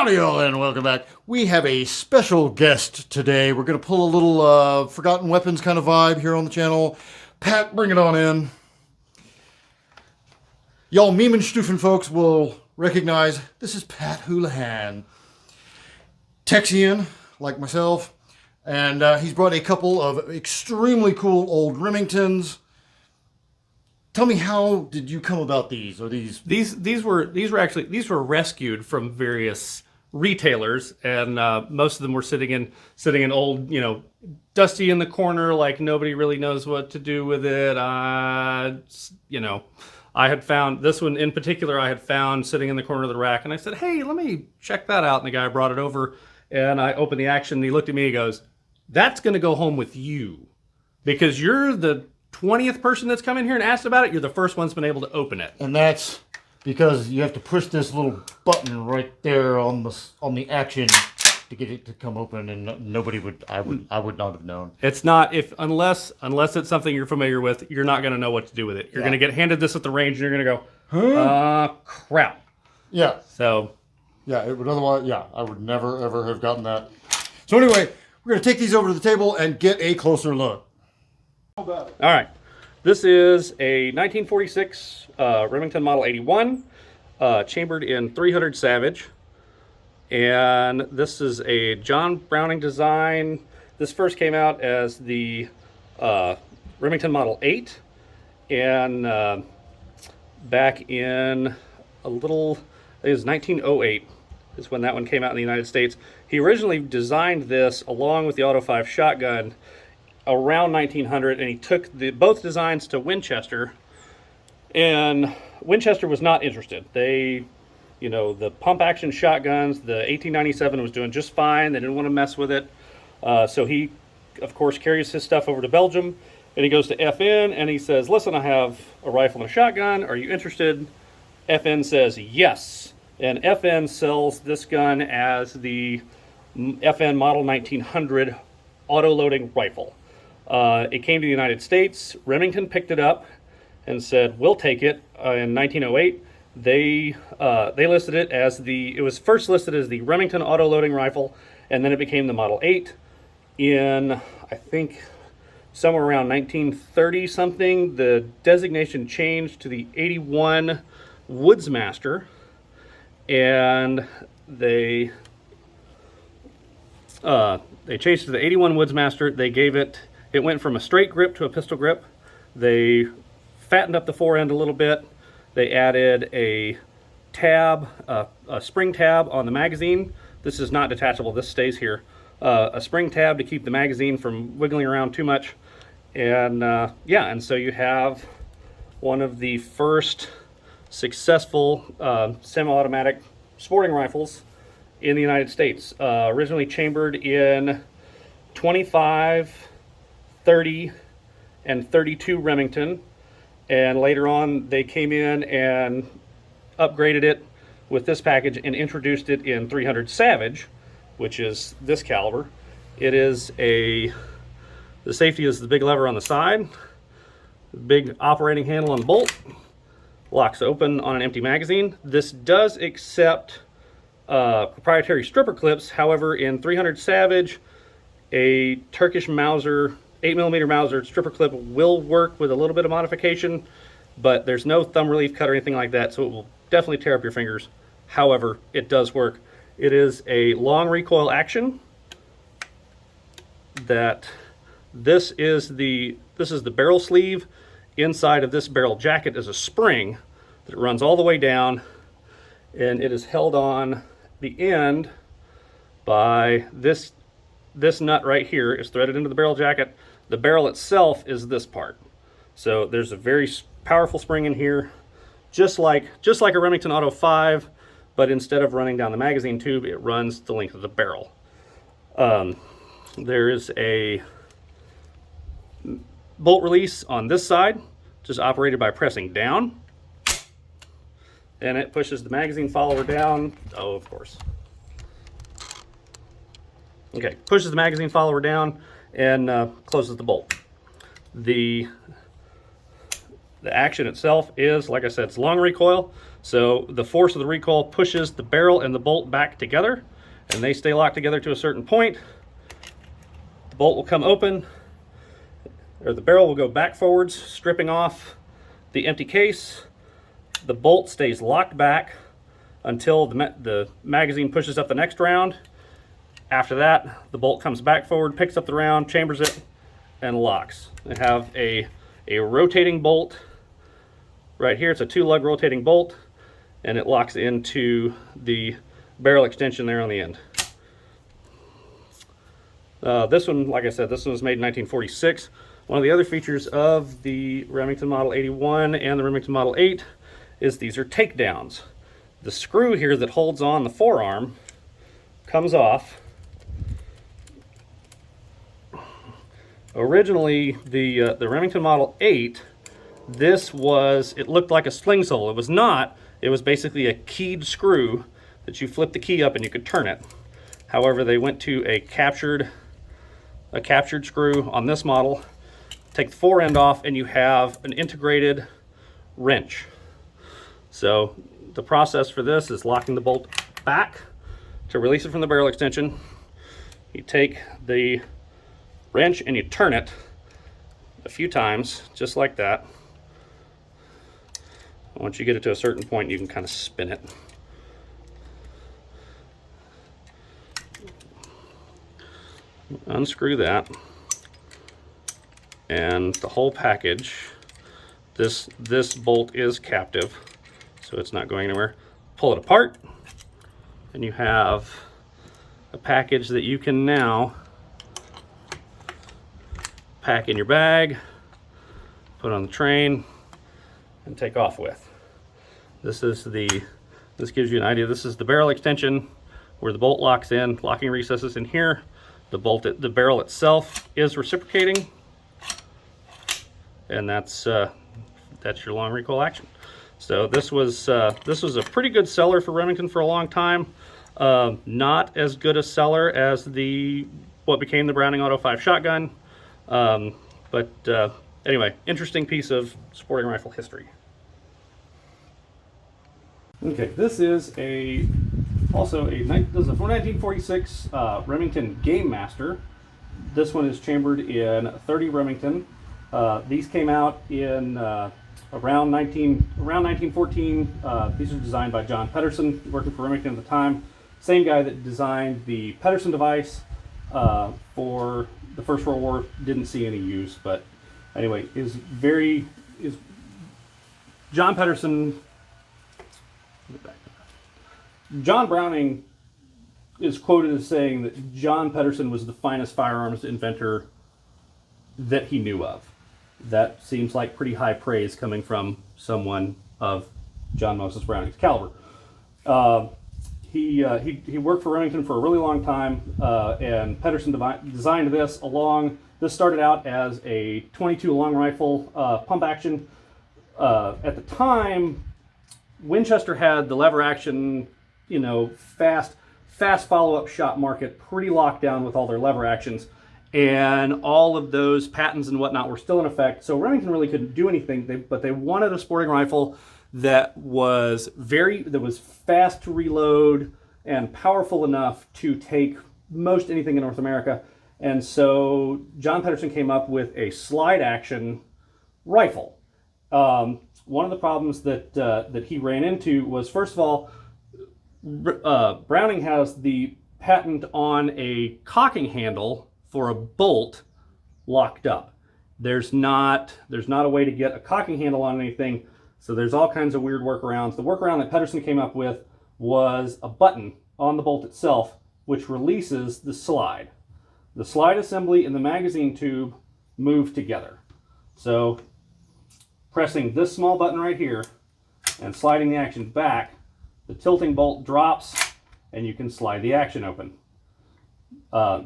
Howdy y'all and welcome back. We have a special guest today. We're going to pull a little Forgotten Weapons kind of vibe here on the channel. Pat, bring it on in. Y'all Memenschtuffen folks will recognize this is Pat Houlihan. Texian, like myself, and he's brought a couple of extremely cool old Remingtons. Tell me, how did you come about these? Or these were rescued from various retailers, and most of them were sitting in old, dusty in the corner, like nobody really knows what to do with it. I had found this one in particular. I had found sitting in the corner of the rack, and I said, "Hey, let me check that out." And the guy brought it over, and I opened the action. And he looked at me. He goes, "That's going to go home with you, because you're the 20th person that's come in here and asked about it. You're the first one that's been able to open it." And that's because you have to push this little button right there on the action to get it to come open, and I would not have known. It's not, unless it's something you're familiar with, you're not going to know what to do with it. You're going to get handed this at the range, and you're going to go, huh? Crap. Yeah. So. Yeah, it would otherwise. Yeah, I would never ever have gotten that. So anyway, we're going to take these over to the table and get a closer look. All right, this is a 1946 Remington Model 81, chambered in 300 Savage, and this is a John Browning design. This first came out as the Remington Model 8, and back in I think it was 1908 is when that one came out in the United States. He originally designed this along with the Auto 5 shotgun around 1900, and he took both designs to Winchester, and Winchester was not interested. They, the pump action shotguns, the 1897 was doing just fine. They didn't want to mess with it. So he, of course, carries his stuff over to Belgium, and he goes to FN, and he says, "Listen, I have a rifle and a shotgun. Are you interested?" FN says yes, and FN sells this gun as the FN Model 1900 auto-loading rifle. It came to the United States. Remington picked it up and said, "We'll take it." In 1908, they listed it as it was first listed as the Remington auto-loading rifle, and then it became the Model 8. In, I think, somewhere around 1930 something, the designation changed to the 81 Woodsmaster, and they changed to the 81 Woodsmaster. They gave it. It went from a straight grip to a pistol grip. They fattened up the forend a little bit. They added a tab, a spring tab on the magazine. This is not detachable. This stays here. A spring tab to keep the magazine from wiggling around too much. And and so you have one of the first successful semi-automatic sporting rifles in the United States. Originally chambered in 25, 30, and 32 Remington, and later on they came in and upgraded it with this package and introduced it in 300 Savage, which is this caliber. It is the safety is the big lever on the side, the big operating handle on the bolt, locks open on an empty magazine. This does accept proprietary stripper clips. However, in 300 Savage, a Turkish Mauser 8mm Mauser stripper clip will work with a little bit of modification, but there's no thumb relief cut or anything like that, so it will definitely tear up your fingers. However, it does work. It is a long recoil action. This is the barrel sleeve. Inside of this barrel jacket is a spring that runs all the way down, and it is held on the end by this this nut right here is threaded into the barrel jacket. The barrel itself is this part. So there's a very powerful spring in here, just like a Remington Auto 5, but instead of running down the magazine tube, it runs the length of the barrel. There is a bolt release on this side, just operated by pressing down. And it pushes the magazine follower down. Oh, of course. Okay, pushes the magazine follower down and closes the bolt. The action itself is, like I said, it's long recoil. So the force of the recoil pushes the barrel and the bolt back together, and they stay locked together to a certain point. The bolt will come open, or the barrel will go back forwards, stripping off the empty case. The bolt stays locked back until the magazine pushes up the next round. After that, the bolt comes back forward, picks up the round, chambers it, and locks. They have a rotating bolt right here. It's a 2-lug rotating bolt, and it locks into the barrel extension there on the end. This one, like I said, this one was made in 1946. One of the other features of the Remington Model 81 and the Remington Model 8 is these are takedowns. The screw here that holds on the forearm comes off. Originally, the Remington Model 8, it looked like a sling sole. It was not. It was basically a keyed screw that you flip the key up and you could turn it. However, they went to a captured screw on this model. Take the fore end off and you have an integrated wrench. So the process for this is locking the bolt back to release it from the barrel extension. You take the wrench and you turn it a few times, just like that. Once you get it to a certain point, you can kind of spin it. Unscrew that, and the whole package, this bolt is captive, so it's not going anywhere. Pull it apart, and you have a package that you can now pack in your bag, put on the train, and take off with. This gives you an idea. This is the barrel extension where the bolt locks in, locking recesses in here. The barrel itself is reciprocating, and that's your long recoil action. So this was a pretty good seller for Remington for a long time. Not as good a seller as what became the Browning Auto 5 shotgun, but anyway, interesting piece of sporting rifle history. Okay, this is also a 1946 Remington Game Master. This one is chambered in 30 Remington. These came out in around 1914. These are designed by John Pedersen, working for Remington at the time. Same guy that designed the Pedersen device for the First World War. Didn't see any use, but anyway, John Pedersen. John Browning is quoted as saying that John Pedersen was the finest firearms inventor that he knew of. That seems like pretty high praise coming from someone of John Moses Browning's caliber. He worked for Remington for a really long time, and Pedersen designed this along. This started out as a .22 long rifle pump action. At the time, Winchester had the lever action, fast follow-up shot market pretty locked down with all their lever actions, and all of those patents and whatnot were still in effect. So Remington really couldn't do anything, but they wanted a sporting rifle that was fast to reload and powerful enough to take most anything in North America. And so John Pedersen came up with a slide action rifle. One of the problems that he ran into was, first of all, Browning has the patent on a cocking handle for a bolt locked up. There's not a way to get a cocking handle on anything, so there's all kinds of weird workarounds. The workaround that Pedersen came up with was a button on the bolt itself, which releases the slide. the slide assembly and the magazine tube move together. So pressing this small button right here and sliding the action back, the tilting bolt drops and you can slide the action open.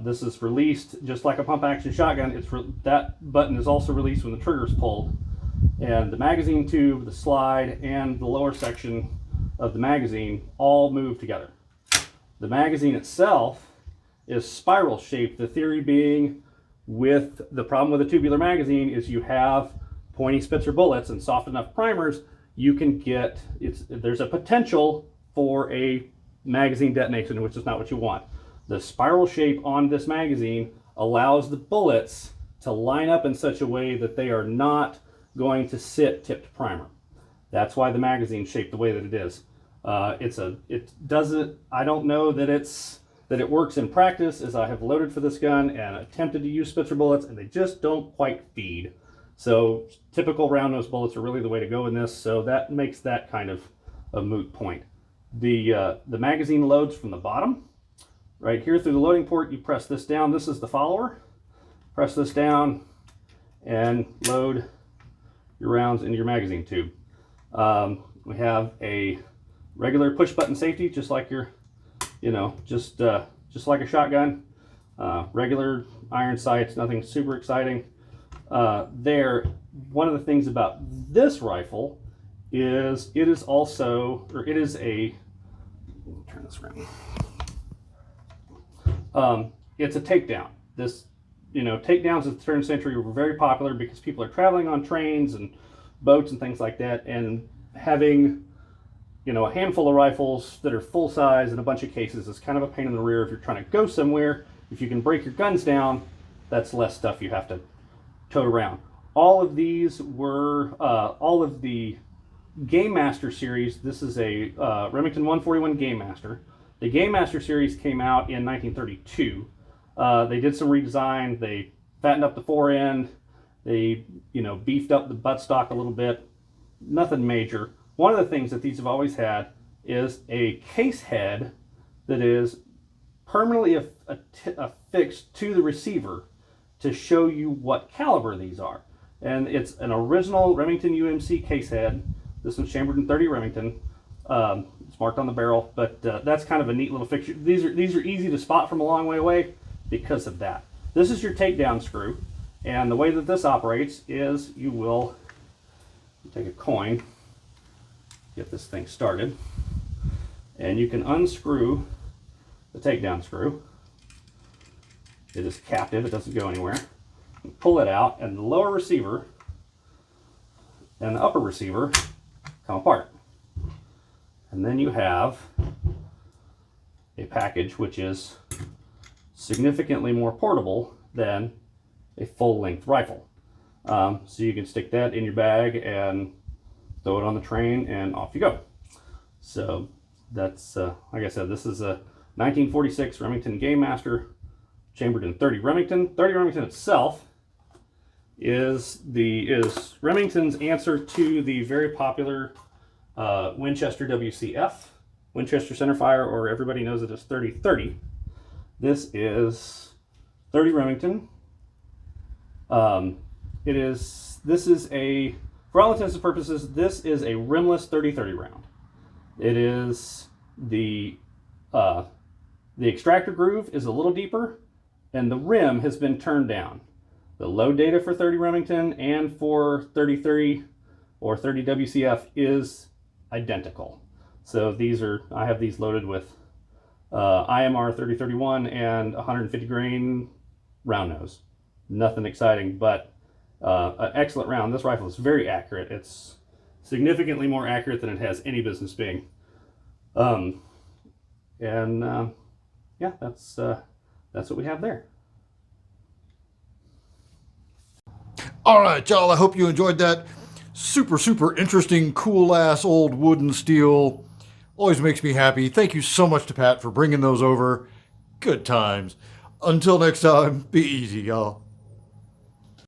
This is released just like a pump action shotgun. That button is also released when the trigger is pulled. And the magazine tube, the slide, and the lower section of the magazine all move together. The magazine itself is spiral shaped. The theory being, with the problem with a tubular magazine is you have pointy Spitzer bullets and soft enough primers, you can get, there's a potential for a magazine detonation, which is not what you want. The spiral shape on this magazine allows the bullets to line up in such a way that they are not going to sit tipped primer. That's why the magazine's shaped the way that it is. I don't know that it works in practice, as I have loaded for this gun and attempted to use Spitzer bullets and they just don't quite feed. So typical round nose bullets are really the way to go in this, so that makes that kind of a moot point. The magazine loads from the bottom. Right here through the loading port, you press this down. This is the follower. Press this down and load your rounds into your magazine tube. We have a regular push button safety, just like your, just like a shotgun. Regular iron sights, nothing super exciting. One of the things about this rifle is it is also, or it is a, turn this around. It's a takedown. Takedowns at the turn of the century were very popular because people are traveling on trains and boats and things like that, and having, a handful of rifles that are full size and a bunch of cases is kind of a pain in the rear if you're trying to go somewhere. If you can break your guns down, that's less stuff you have to tote around. All of these were, all of the Game Master series. This is a Remington 141 Game Master. The Game Master series came out in 1932. They did some redesign. They fattened up the fore end. They, beefed up the buttstock a little bit. Nothing major. One of the things that these have always had is a case head that is permanently affixed to the receiver to show you what caliber these are. And it's an original Remington UMC case head. This one's chambered in 30 Remington. It's marked on the barrel, but that's kind of a neat little fixture. These are easy to spot from a long way away because of that. This is your takedown screw, and the way that this operates is you will take a coin, get this thing started, and you can unscrew the takedown screw. It is captive, it doesn't go anywhere. You pull it out, and the lower receiver and the upper receiver come apart. And then you have a package which is significantly more portable than a full-length rifle. So you can stick that in your bag and throw it on the train and off you go. So that's, like I said, this is a 1946 Remington Game Master chambered in 30 Remington. 30 Remington itself is Remington's answer to the very popular Winchester WCF, Winchester Centerfire, or everybody knows it as 30-30. This is 30 Remington. For all intents and purposes, this is a rimless 30-30 round. It is the extractor groove is a little deeper, and the rim has been turned down. The load data for 30 Remington and for 30-30 or 30 WCF is identical. So I have these loaded with IMR 30-31 and 150 grain round nose. Nothing exciting, but an excellent round. This rifle is very accurate. It's significantly more accurate than it has any business being. Yeah, that's what we have there. All right, y'all, I hope you enjoyed that. Super interesting, cool-ass old wooden steel. Always makes me happy. Thank you so much to Pat for bringing those over. Good times. Until next time, be easy, y'all.